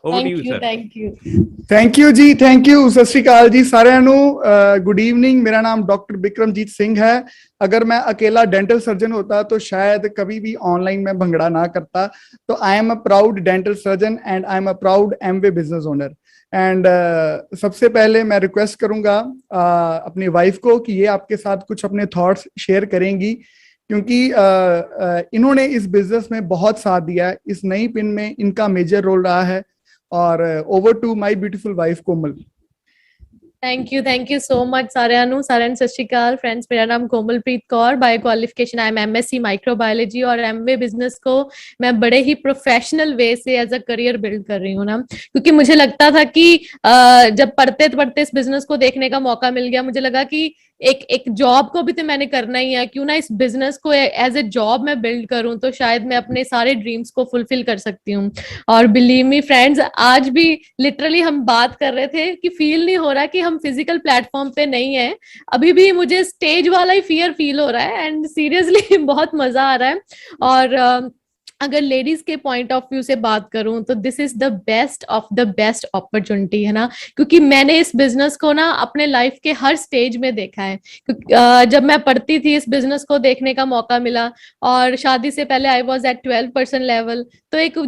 Over to you sir. Thank you ji, thank you. ਸਤਿ ਸ਼੍ਰੀ ਅਕਾਲ ਜੀ ਸਾਰਿਆਂ ਨੂੰ, गुड इवनिंग। मेरा नाम डॉक्टर बिक्रमजीत सिंह है। अगर मैं अकेला डेंटल सर्जन होता तो शायद कभी भी ऑनलाइन में भंगड़ा ना करता। तो I am a proud dental surgeon and I am a proud Amway business owner. And सबसे पहले मैं रिक्वेस्ट करूंगा अपनी वाइफ को कि ये आपके साथ कुछ अपने थॉट्स शेयर करेंगी, क्योंकि इन्होंने इस बिजनेस में बहुत साथ दिया है। इस नई पिन में इनका मेजर रोल रहा है। और over to my beautiful wife Komal. Thank you so much साਰਿਆਂ ਨੂੰ। सत श्री अकाल फ्रेंड्स, मेरा नाम Komalpreet Kaur. By qualification I am MSc microbiology और एमवे बिजनेस को मैं बड़े ही प्रोफेशनल वे से एज अ करियर बिल्ड कर रही हूँ ना, क्योंकि मुझे लगता था कि जब पढ़ते पढ़ते इस बिजनेस को देखने का मौका मिल गया, मुझे लगा कि एक जॉब को भी तो मैंने करना ही है, क्यों ना इस बिजनेस को एज ए जॉब मैं बिल्ड करूं, तो शायद मैं अपने सारे ड्रीम्स को फुलफिल कर सकती हूँ। और बिलीव मी फ्रेंड्स, आज भी लिटरली हम बात कर रहे थे कि फील नहीं हो रहा कि हम फिजिकल प्लेटफॉर्म पे नहीं है, अभी भी मुझे स्टेज वाला ही फियर फील हो रहा है। एंड सीरियसली बहुत मजा आ रहा है। और अगर लेडीज के पॉइंट ऑफ व्यू से बात करूं तो this is the best opportunity है ना, क्योंकि मैंने इस बिजनेस को ना अपने लाइफ के हर स्टेज में देखा है। जब मैं पढ़ती थी इस बिजनेस को देखने का मौका मिला, और शादी से पहले आई वाज एट 12% लेवल। तो एक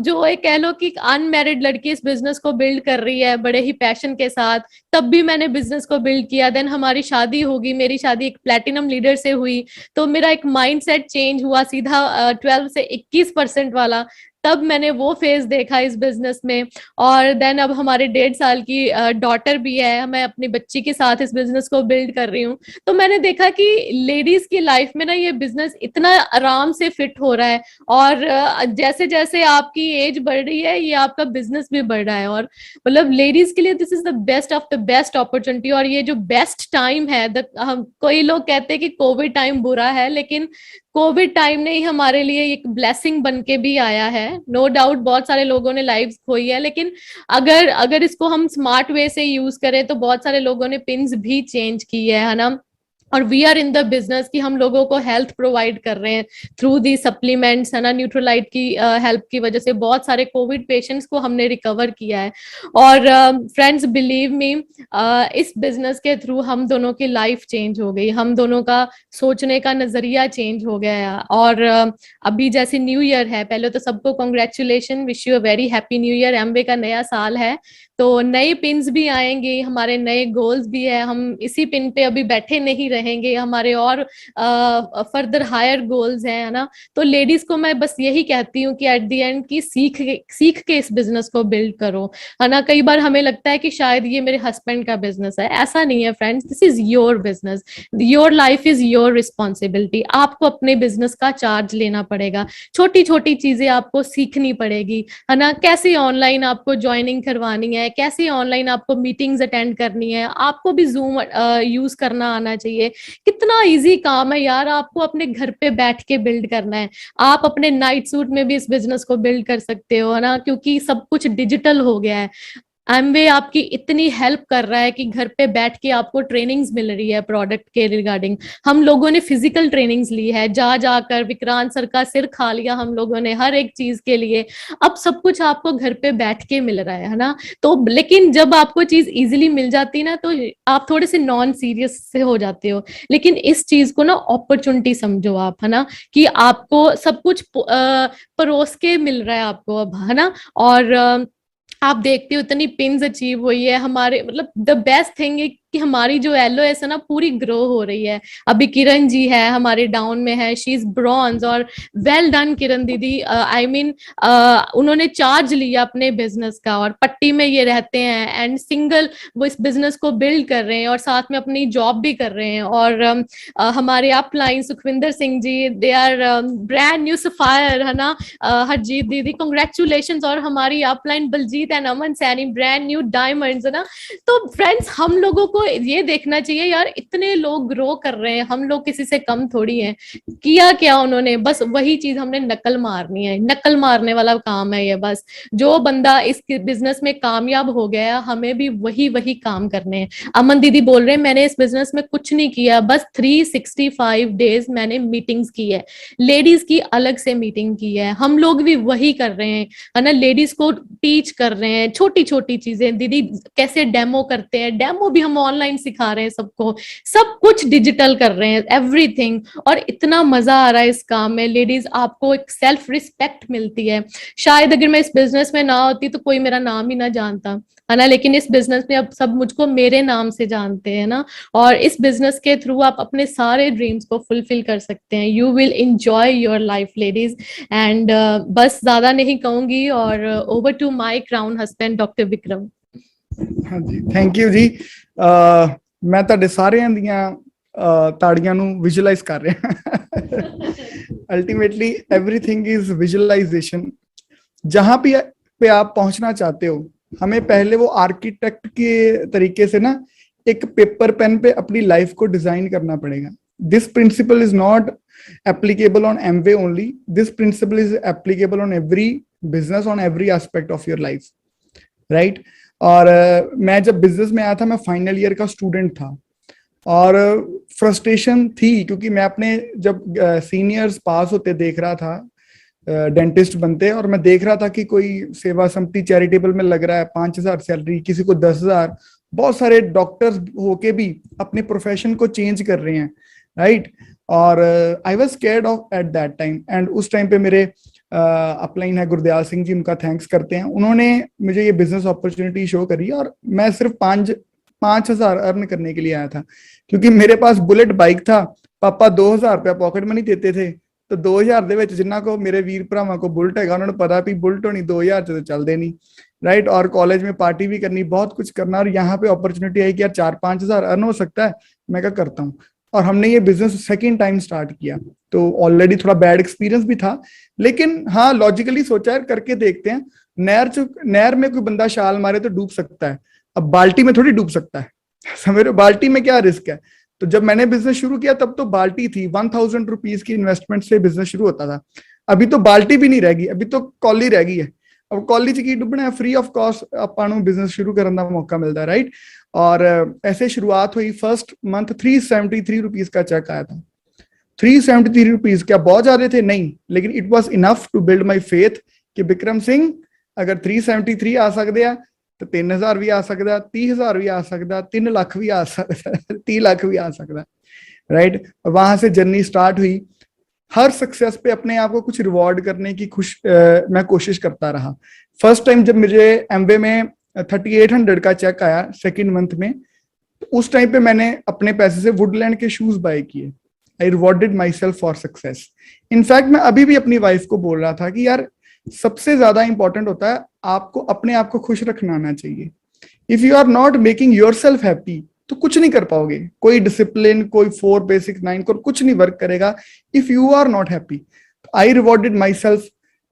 कह लो कि अनमैरिड लड़की इस बिजनेस को बिल्ड कर रही है बड़े ही पैशन के साथ, तब भी मैंने बिजनेस को बिल्ड किया। देन हमारी शादी होगी, मेरी शादी एक प्लेटिनम लीडर से हुई, तो मेरा एक माइंडसेट चेंज हुआ सीधा 12 से 21% वाला। तब मैंने वो फेज देखा इस बिजनेस में। और देन अब हमारे 1.5 साल की डॉटर भी है, मैं अपनी बच्ची के साथ इस बिजनेस को बिल्ड कर रही हूँ। तो मैंने देखा कि लेडीज की लाइफ में ना ये बिजनेस इतना आराम से फिट हो रहा है, और जैसे जैसे आपकी एज बढ़ रही है ये आपका बिजनेस भी बढ़ रहा है। और मतलब लेडीज के लिए this is the best of the best opportunity. और ये जो बेस्ट टाइम है, कोई लोग कहते हैं कि कोविड टाइम बुरा है, लेकिन कोविड टाइम ने ही हमारे लिए एक ब्लेसिंग बन के भी आया है। नो डाउट बहुत सारे लोगों ने लाइव्स खोई है, लेकिन अगर इसको हम स्मार्ट वे से यूज करें तो बहुत सारे लोगों ने पिन्स भी चेंज की है ना। और we are in the business कि हम लोगों को हेल्थ प्रोवाइड कर रहे हैं थ्रू दी सप्लीमेंट्स है ना। न्यूट्रोलाइट की हेल्प की वजह से बहुत सारे कोविड पेशेंट्स को हमने रिकवर किया है। और फ्रेंड्स बिलीव मी, इस बिजनेस के थ्रू हम दोनों की लाइफ चेंज हो गई, हम दोनों का सोचने का नजरिया चेंज हो गया है। और अभी जैसे न्यू ईयर है, पहले तो सबको congratulation, wish you a very happy new year. Amway का नया साल है, तो नए पिन्स भी आएंगे, हमारे नए गोल्स भी है। हम इसी पिन पे अभी बैठे नहीं रहेंगे, हमारे और फर्दर हायर गोल्स हैं, है ना। तो लेडीज को मैं बस यही कहती हूँ कि एट द एंड की सीख के इस बिजनेस को बिल्ड करो, है ना। कई बार हमें लगता है कि शायद ये मेरे हस्बैंड का बिजनेस है, ऐसा नहीं है friends. This is your business, your life is your responsibility. आपको अपने बिजनेस का चार्ज लेना पड़ेगा, छोटी छोटी चीजें आपको सीखनी पड़ेगी, है ना। कैसे ऑनलाइन आपको ज्वाइनिंग करवानी है, कैसे ऑनलाइन आपको मीटिंग्स अटेंड करनी है, आपको भी जूम यूज करना आना चाहिए। कितना इजी काम है यार, आपको अपने घर पे बैठ के बिल्ड करना है। आप अपने नाइट सूट में भी इस बिजनेस को बिल्ड कर सकते हो, है ना, क्योंकि सब कुछ डिजिटल हो गया है। एमवे आपकी इतनी हेल्प कर रहा है कि घर पे बैठ के आपको ट्रेनिंग्स मिल रही है प्रोडक्ट के रिगार्डिंग। हम लोगों ने फिजिकल ट्रेनिंग्स ली है, जाकर विक्रांत सर का सिर खा लिया हम लोगों ने हर एक चीज के लिए। अब सब कुछ आपको घर पे बैठ के मिल रहा है ना। तो लेकिन जब आपको चीज इजीली मिल जाती है ना, तो आप थोड़े से नॉन सीरियस से हो जाते हो। लेकिन इस चीज को ना अपॉर्चुनिटी समझो आप, है ना, कि आपको सब कुछ परोस के मिल रहा है आपको अब, है ना। और आप देखते हो इतनी पिन्स अचीव हुई है हमारे, मतलब द बेस्ट थिंग है कि हमारी जो एलओएस है ना पूरी ग्रो हो रही है। अभी किरण जी है हमारे डाउन में है, शी इज ब्रॉन्ज। और वेल डन किरण दीदी, आई मीन उन्होंने चार्ज लिया अपने बिजनेस का, और पट्टी में ये रहते हैं एंड सिंगल वो इस बिजनेस को बिल्ड कर रहे हैं और साथ में अपनी जॉब भी कर रहे हैं। और हमारे upline Sukhwinder Singh ji, they are brand new sapphire, है ना। हरजीत दीदी कंग्रेचुलेशन। और हमारी upline Baljeet and Aman Saini brand new diamonds, है ना। तो फ्रेंड्स हम लोगों को उनको ये देखना चाहिए यार इतने लोग ग्रो कर रहे हैं, हम लोग किसी से कम थोड़ी हैं। किया क्या उन्होंने, बस वही चीज हमने नकल मारनी है, नकल मारने वाला काम है ये बस। जो बंदा इस बिजनेस में कामयाब हो गया, हमें भी वही वही काम करने हैं। अमन दीदी बोल रहे हैं मैंने इस बिजनेस में कुछ नहीं किया, बस 365 डेज मैंने मीटिंग्स की है, लेडीज की अलग से मीटिंग की है। हम लोग भी वही कर रहे हैं, है ना, लेडीज को टीच कर रहे हैं छोटी छोटी चीजें। दीदी कैसे डेमो करते हैं, डेमो भी हम ऑनलाइन सिखा रहे हैं सबको, सब कुछ डिजिटल कर रहे हैं, एवरीथिंग। और इतना मजा आ रहा है इस काम में। लेडीज, आपको एक सेल्फ रिस्पेक्ट मिलती है। शायद अगर मैं इस बिजनेस में ना होती तो कोई मेरा नाम ही ना जानता, है ना, लेकिन इस बिजनेस में अब सब मुझको मेरे नाम से जानते हैं ना। और इस बिजनेस के थ्रू आप अपने सारे ड्रीम्स को फुलफिल कर सकते हैं। You will enjoy your life ladies. And बस ज्यादा नहीं कहूंगी, और over to my crown husband doctor Vikram. हाँ जी, थैंक यू जी। मैं ਤੁਹਾਡੇ ਸਾਰਿਆਂ ਦੀਆਂ ਤਾੜੀਆਂ ਨੂੰ ਵਿਜ਼ੂਅਲਾਈਜ਼ ਕਰ ਰਿਹਾ। Ultimately everything is visualisation. जहां पे आप पहुंचना चाहते हो, हमें पहले वो आर्किटेक्ट के तरीके से ना एक पेपर पेन पे अपनी लाइफ को डिजाइन करना पड़ेगा। This principle is not applicable on Amway only, this principle is applicable on every business, on every aspect of your life, right. और मैं जब बिजनेस में आया था, मैं फाइनल ईयर का स्टूडेंट था और फ्रस्ट्रेशन थी, क्योंकि मैं अपने जब सीनियर्स पास होते देख रहा था, डेंटिस्ट बनते, और मैं देख रहा था कि कोई सेवा समिति चैरिटेबल में लग रहा है 5,000 सैलरी, किसी को 10,000, बहुत सारे डॉक्टर्स होके भी अपने प्रोफेशन को चेंज कर रहे हैं, राइट। और I was scared of at that time. And उस टाइम पे मेरे अपलाइन है गुरदयाल सिंह जी, उनका थैंक्स करते हैं, उन्होंने मुझे ये बिजनेस अपॉर्चुनिटी शो करी। और मैं सिर्फ 5,000 अर्न करने के लिए आया था, क्योंकि मेरे पास बुलेट बाइक था, पापा 2,000 रुपया पॉकेट मनी देते थे, तो 2,000 ਦੇ ਵਿੱਚ ਜਿੰਨਾ ਕੋ ਮੇਰੇ ਵੀਰ ਭਰਾਵਾਂ ਕੋ बुलेट है, उन्होंने पता भी बुलेट होनी 2,000 तो चलते नहीं, राइट। और कॉलेज में पार्टी भी करनी, बहुत कुछ करना, और यहाँ पे अपॉर्चुनिटी आई कि यार 4-5 हजार अर्न हो सकता है, मैं क्या करता हूँ। और हमने ये बिजनेस सेकेंड टाइम स्टार्ट किया, तो ऑलरेडी थोड़ा बैड एक्सपीरियंस भी था, लेकिन हाँ लॉजिकली सोचा यार करके देखते हैं। नहर में कोई बंदा छाल मारे तो डूब सकता है, अब बाल्टी में थोड़ी डूब सकता है, समझ रहे हो, बाल्टी में क्या रिस्क है। तो जब मैंने बिजनेस शुरू किया तब तो बाल्टी थी, 1,000 रुपीज की इन्वेस्टमेंट से बिजनेस शुरू होता था। अभी तो बाल्टी भी नहीं रहेगी, अभी तो कॉली रह गई है। अब कॉली च की डुबना है, फ्री ऑफ कॉस्ट ਆਪਾਂ ਨੂੰ बिजनेस शुरू करने का मौका मिलता है, राइट। और ऐसे शुरुआत हुई। फर्स्ट मंथ 373 रुपीज का चेक आया था। 373 रुपीज क्या बहुत ज्यादा थे? नहीं, लेकिन it was enough to build my faith कि विक्रम सिंह अगर 373 आ सकते हैं तो 3,000 भी आ सकता, 30,000 भी आ सकता, 3 लाख भी आ सकता, 30 लाख भी आ सकता, राइट। वहां से जर्नी स्टार्ट हुई। हर सक्सेस पे अपने आप को कुछ रिवॉर्ड करने की मैं कोशिश करता रहा। फर्स्ट टाइम जब मुझे एमवे में 3,800 का चेक आया सेकेंड मंथ में, तो उस टाइम पे मैंने अपने पैसे से वुडलैंड के शूज बाय किए। I rewarded my self for success. In fact मैं अभी भी अपनी वाइफ को बोल रहा था कि यार सबसे ज्यादा इंपॉर्टेंट होता है आपको अपने आप को खुश रखना आना चाहिए। If you are not making yourself happy तो कुछ नहीं कर पाओगे, कोई डिसिप्लिन, कोई 4 बेसिक 9 को कुछ नहीं वर्क करेगा if you are not happy. I rewarded my self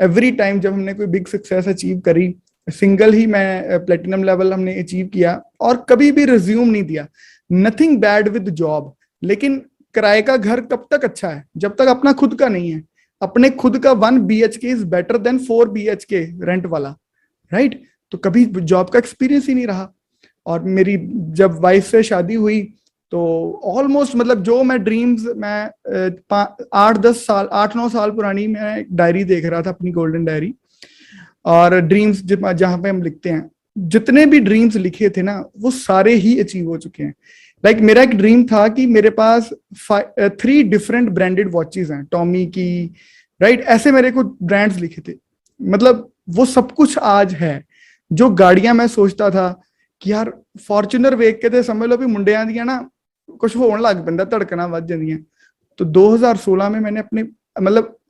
every time जब हमने कोई बिग सक्सेस अचीव करी। सिंगल ही मैं प्लेटिनम लेवल हमने अचीव किया और कभी भी रिज्यूम नहीं दिया। नथिंग बैड विद जॉब, लेकिन किराए का घर कब तक अच्छा है? जब तक अपना खुद का नहीं है। अपने खुद का 1 BHK is better than 4 BHK rent वाला, राइट। तो कभी जॉब का एक्सपीरियंस ही नहीं रहा। और मेरी जब वाइफ से शादी हुई तो ऑलमोस्ट मतलब जो मैं ड्रीम्स, मैं 8-9 साल पुरानी मैं एक डायरी देख रहा था, अपनी गोल्डन डायरी, और ड्रीम्स जहां पे हम लिखते हैं, जितने भी ड्रीम्स लिखे थे ना वो सारे ही अचीव हो चुके हैं। लाइक मेरा एक ड्रीम था कि मेरे पास 3 डिफरेंट ब्रांडेड वॉचेस हैं, टॉमी की, राइट, ऐसे मेरे को ब्रांड्स लिखे थे। मतलब वो सब कुछ आज है। जो गाड़ियां मैं सोचता था कि यार फॉर्च्यूनर वेख के ते समझ लो भी मुंडियां दियां ना कुछ होने लग पैंदा, धड़कना वध जांदियां। तो 2016 में मैंने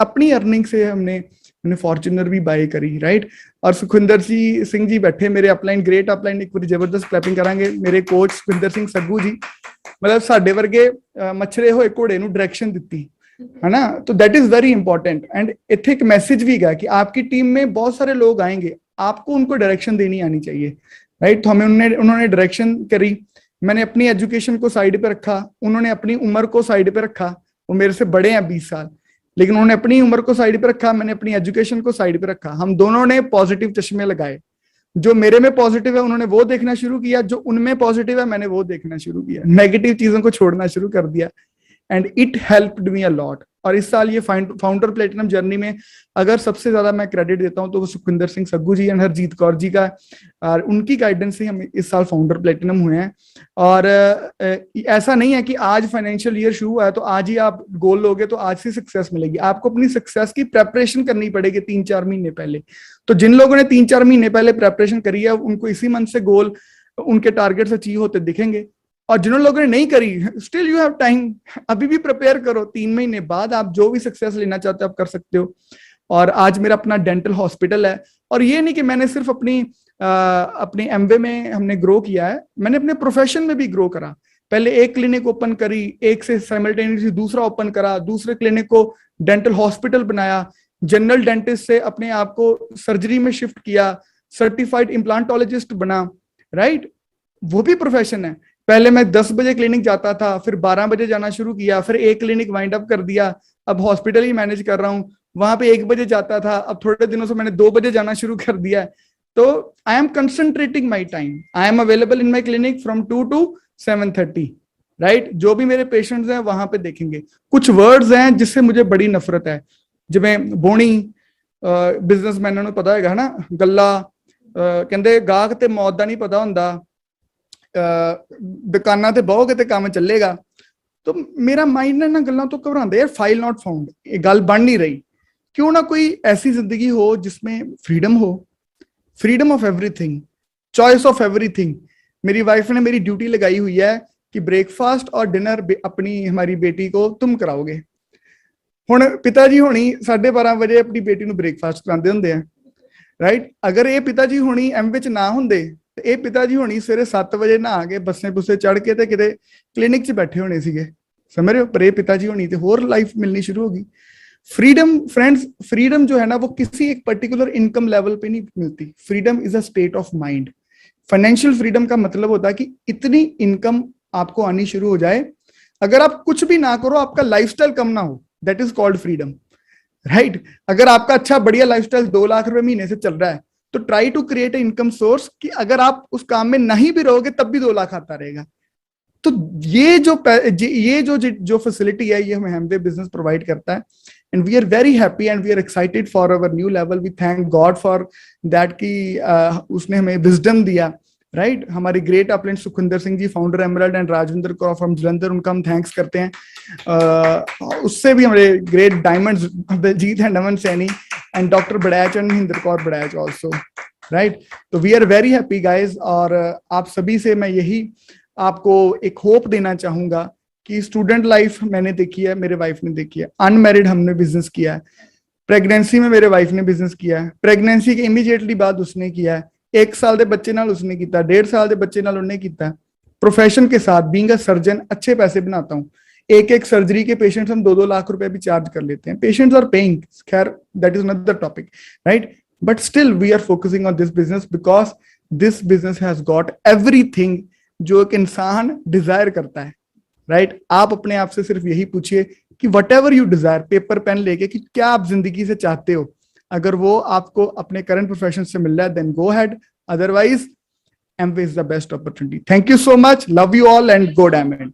अपनी अर्निंग से मैंने फॉर्च्यूनर भी बाय करी, राइट। और सुखविंदर सिंह जी बैठे मेरे अपलाइन, ग्रेट अपलाइन, एक बार जबरदस्त क्लैपिंग करांगे। मेरे कोच सुखविंदर सिंह सग्गू जी, मतलब साडे वर्गे मछरे होए घोड़े नूं डायरेक्शन दित्ती, है ना। तो that is very important. And इत्थे एक मैसेज भी है कि आपकी टीम में बहुत सारे लोग आएंगे, आपको उनको डायरेक्शन देनी आनी चाहिए, राइट। तो हमें उन्होंने डायरेक्शन करी। मैंने अपनी एजुकेशन को साइड पे रखा, उन्होंने अपनी उम्र को साइड पे रखा। वो मेरे से बड़े हैं 20 साल, लेकिन उन्होंने अपनी उम्र को साइड पे रखा, मैंने अपनी एजुकेशन को साइड पे रखा। हम दोनों ने पॉजिटिव चश्मे लगाए। जो मेरे में पॉजिटिव है उन्होंने वो देखना शुरू किया, जो उनमें पॉजिटिव है मैंने वो देखना शुरू किया, नेगेटिव चीजों को छोड़ना शुरू कर दिया। And it helped me a lot. और इस साल ये फाउंडर प्लेटिनम जर्नी में अगर सबसे ज्यादा मैं क्रेडिट देता हूं तो वो सुखविंदर सिंह सग्गू जी एंड हरजीत कौर जी का, और उनकी गाइडेंस से हम इस साल फाउंडर प्लेटिनम हुए हैं। और ऐसा नहीं है कि आज फाइनेंशियल ईयर शुरू हुआ है तो आज ही आप गोल लोगे तो आज से सक्सेस मिलेगी। आपको अपनी सक्सेस की प्रेपरेशन करनी पड़ेगी 3-4 महीने पहले। तो जिन लोगों ने 3-4 महीने पहले प्रेपरेशन करी है उनको इसी मंथ से गोल, उनके टारगेट्स अचीव होते दिखेंगे। और जिन लोगों ने नहीं करी, स्टिल यू हैव टाइम, अभी भी प्रिपेयर करो। 3 महीने बाद आप जो भी सक्सेस लेना चाहते हो आप कर सकते हो। और आज मेरा अपना डेंटल हॉस्पिटल है। और ये नहीं कि मैंने सिर्फ अपनी एमवे में हमने ग्रो किया है, मैंने अपने प्रोफेशन में भी ग्रो करा। पहले एक क्लिनिक ओपन करी, एक से साइमल्टेनियसली दूसरा ओपन करा, दूसरे क्लिनिक को डेंटल हॉस्पिटल बनाया, जनरल डेंटिस्ट से अपने आप को सर्जरी में शिफ्ट किया, सर्टिफाइड इम्प्लांटोलॉजिस्ट बना, राइट। वो भी प्रोफेशन है। पहले मैं 10 बजे क्लिनिक जाता था, फिर 12 बजे जाना शुरू किया, फिर एक क्लिनिक वाइंड अप कर दिया, अब हॉस्पिटल ही मैनेज कर रहा हूँ। वहां पे 1 बजे जाता था, अब थोड़े दिनों से मैंने 2 बजे जाना शुरू कर दिया। तो I am concentrating my time, I am available in my clinic from 2 to 7:30, right. जो भी मेरे पेशेंट्स हैं वहां पे देखेंगे। कुछ वर्ड्स हैं जिससे मुझे बड़ी नफरत है, जिवें बोनी बिजनेसमैन ਨੂੰ पता है ना, गल्ला कहते गाहक ते मौत दा नहीं पता हुंदा, दुकाना ते बहोगे ते काम चलेगा। तो मेरा माइंड ना गल्लां तो घबरांदा यार, फाइल नॉट फाउंड, ये गल बन नहीं रही। क्यों ना कोई ऐसी जिंदगी हो जिसमें फ्रीडम हो, freedom of everything, choice of everything. मेरी वाइफ ने मेरी ड्यूटी लगाई हुई है कि ब्रेकफास्ट और डिनर अपनी हमारी बेटी को तुम कराओगे। हुण पिता जी होनी 12:30 बजे अपनी बेटी को ब्रेकफास्ट करांदे हुंदे हैं, राइट। अगर ये पिता जी होनी एम विच ना हुंदे ते ये पिता जी होनी सवेरे 7 बजे नहा के बसें बुसे चढ़ के ते किते क्लिनिक च बैठे होने सीगे, समझ रहे हो। पर ये पिता जी होनी ते होर लाइफ मिलनी शुरू होगी। फ्रीडम फ्रेंड्स, फ्रीडम जो है ना वो किसी एक पर्टिकुलर इनकम लेवल पे नहीं मिलती। Freedom is a state of mind. Financial freedom का मतलब होता है कि इतनी इनकम आपको आनी शुरू हो जाए, अगर आप कुछ भी ना करो, आपका लाइफस्टाइल कम ना हो, that is called freedom, right. अगर आपका अच्छा बढ़िया लाइफस्टाइल 2 लाख रुपए महीने से चल रहा है तो try to create income source कि अगर आप उस काम में नहीं भी रहोगे तब भी 2 लाख आता रहेगा। तो ये जो फैसिलिटी है ये हमें एमवे बिजनेस प्रोवाइड करता है। And we are very happy and we are excited for our new level. We thank God for that कि उसने हमें विजडम दिया, राइट। हमारे great upline Sukhwinder Singh ji founder emerald and Rajwinder Kaur from Jalandhar, उनका हम थैंक्स करते हैं। उससे भी हमारे great diamonds Baljeet and Aman Saini and doctor Baraich and Mahinder Kaur Baraich also, right. तो we are very happy guys. और आप सभी से मैं यही आपको एक होप देना चाहूंगा कि स्टूडेंट लाइफ मैंने देखी है, मेरे वाइफ ने देखी है, अनमैरिड हमने बिजनेस किया है, प्रेगनेंसी में मेरे वाइफ ने बिजनेस किया है, प्रेगनेंसी के इमीडिएटली बाद उसने किया है, 1 साल के बच्चे नाल उसने किया, 1.5 साल के बच्चे नाल उन्हें किया। प्रोफेशन के साथ बीइंग अ सर्जन अच्छे पैसे बनाता हूँ। एक सर्जरी के पेशेंट्स हम 2-2 लाख रुपए भी चार्ज कर लेते हैं। पेशेंट्स आर पेइंग, खैर that is another topic, right. But still we are focusing on this business because this business has got everything जो एक इंसान डिजायर करता है, राइट। आप अपने आप से सिर्फ यही पूछिए कि whatever you desire, paper pen लेके कि क्या आप जिंदगी से चाहते हो। अगर वो आपको अपने करंट प्रोफेशन से मिल रहा है then go ahead, otherwise Amway is the best opportunity. Thank you so much, love you all and go diamond.